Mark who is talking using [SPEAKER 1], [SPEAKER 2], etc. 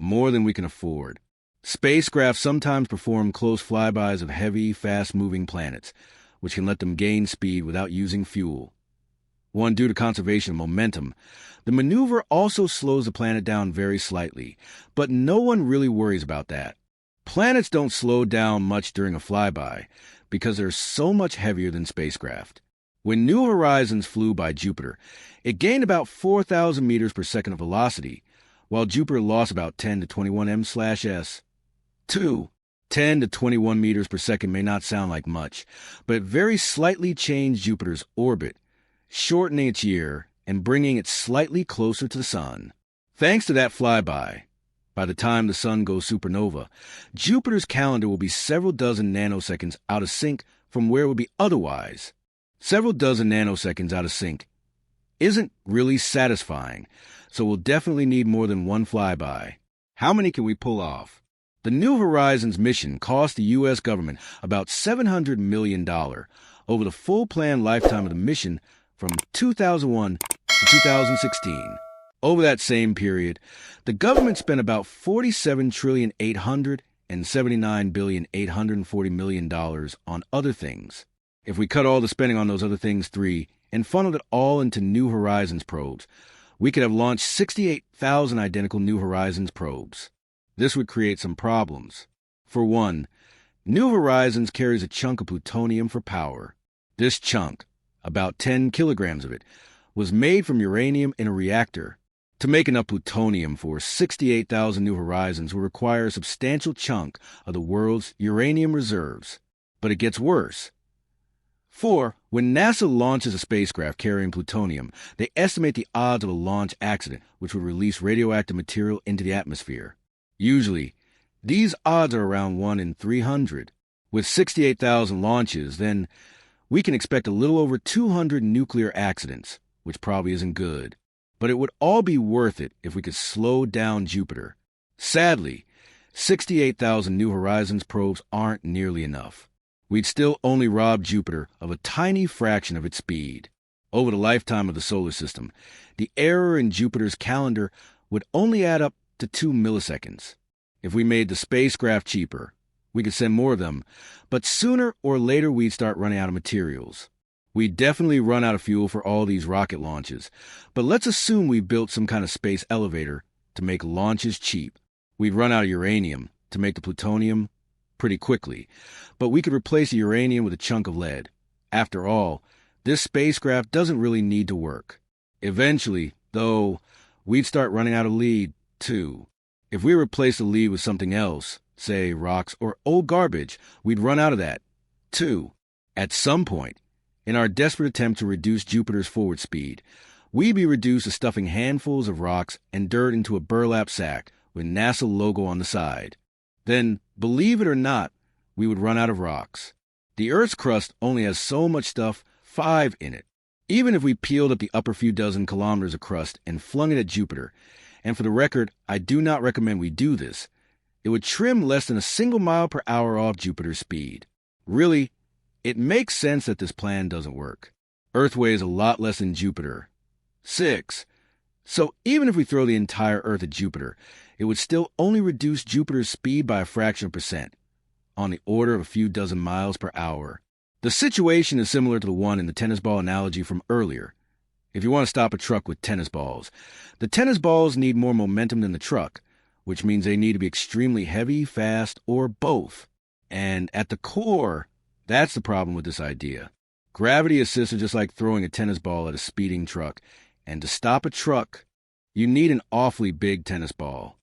[SPEAKER 1] more than we can afford. Spacecraft sometimes perform close flybys of heavy, fast-moving planets, which can let them gain speed without using fuel. One, due to conservation of momentum, the maneuver also slows the planet down very slightly, but no one really worries about that. Planets don't slow down much during a flyby because they're so much heavier than spacecraft. When New Horizons flew by Jupiter, it gained about 4,000 meters per second of velocity, while Jupiter lost about 10 to 21 m/s. 2. 10 to 21 meters per second may not sound like much, but it very slightly changed Jupiter's orbit, shortening its year and bringing it slightly closer to the Sun. Thanks to that flyby, by the time the Sun goes supernova, Jupiter's calendar will be several dozen nanoseconds out of sync from where it would be otherwise. Several dozen nanoseconds out of sync isn't really satisfying, so we'll definitely need more than one flyby. How many can we pull off? The New Horizons mission cost the U.S. government about $700 million over the full planned lifetime of the mission from 2001 to 2016. Over that same period, the government spent about $47,879,840,000,000 on other things. If we cut all the spending on those other things and funneled it all into New Horizons probes, we could have launched 68,000 identical New Horizons probes. This would create some problems. For one, New Horizons carries a chunk of plutonium for power. This chunk, about 10 kilograms of it, was made from uranium in a reactor. To make enough plutonium for 68,000 New Horizons will require a substantial chunk of the world's uranium reserves. But it gets worse. 4. When NASA launches a spacecraft carrying plutonium, they estimate the odds of a launch accident, which would release radioactive material into the atmosphere. Usually, these odds are around 1 in 300. With 68,000 launches, then we can expect a little over 200 nuclear accidents, which probably isn't good. But it would all be worth it if we could slow down Jupiter. Sadly, 68,000 New Horizons probes aren't nearly enough. We'd still only rob Jupiter of a tiny fraction of its speed. Over the lifetime of the solar system, the error in Jupiter's calendar would only add up to 2 milliseconds. If we made the spacecraft cheaper, we could send more of them, but sooner or later we'd start running out of materials. We'd definitely run out of fuel for all these rocket launches, but let's assume we built some kind of space elevator to make launches cheap. We'd run out of uranium to make the plutonium pretty quickly, but we could replace the uranium with a chunk of lead. After all, this spacecraft doesn't really need to work. Eventually, though, we'd start running out of lead, too. If we replace the lead with something else, say rocks or old garbage, we'd run out of that, too. At some point, in our desperate attempt to reduce Jupiter's forward speed, we'd be reduced to stuffing handfuls of rocks and dirt into a burlap sack with NASA logo on the side. Then, believe it or not, we would run out of rocks. The Earth's crust only has so much stuff, 5 in it. Even if we peeled up the upper few dozen kilometers of crust and flung it at Jupiter, and for the record, I do not recommend we do this, it would trim less than a single mile per hour off Jupiter's speed. Really, it makes sense that this plan doesn't work. Earth weighs a lot less than Jupiter. 6. So even if we throw the entire Earth at Jupiter, it would still only reduce Jupiter's speed by a fraction of percent, on the order of a few dozen miles per hour. The situation is similar to the one in the tennis ball analogy from earlier. If you want to stop a truck with tennis balls, the tennis balls need more momentum than the truck, which means they need to be extremely heavy, fast, or both. And at the core, that's the problem with this idea. Gravity assists are just like throwing a tennis ball at a speeding truck, and to stop a truck, you need an awfully big tennis ball.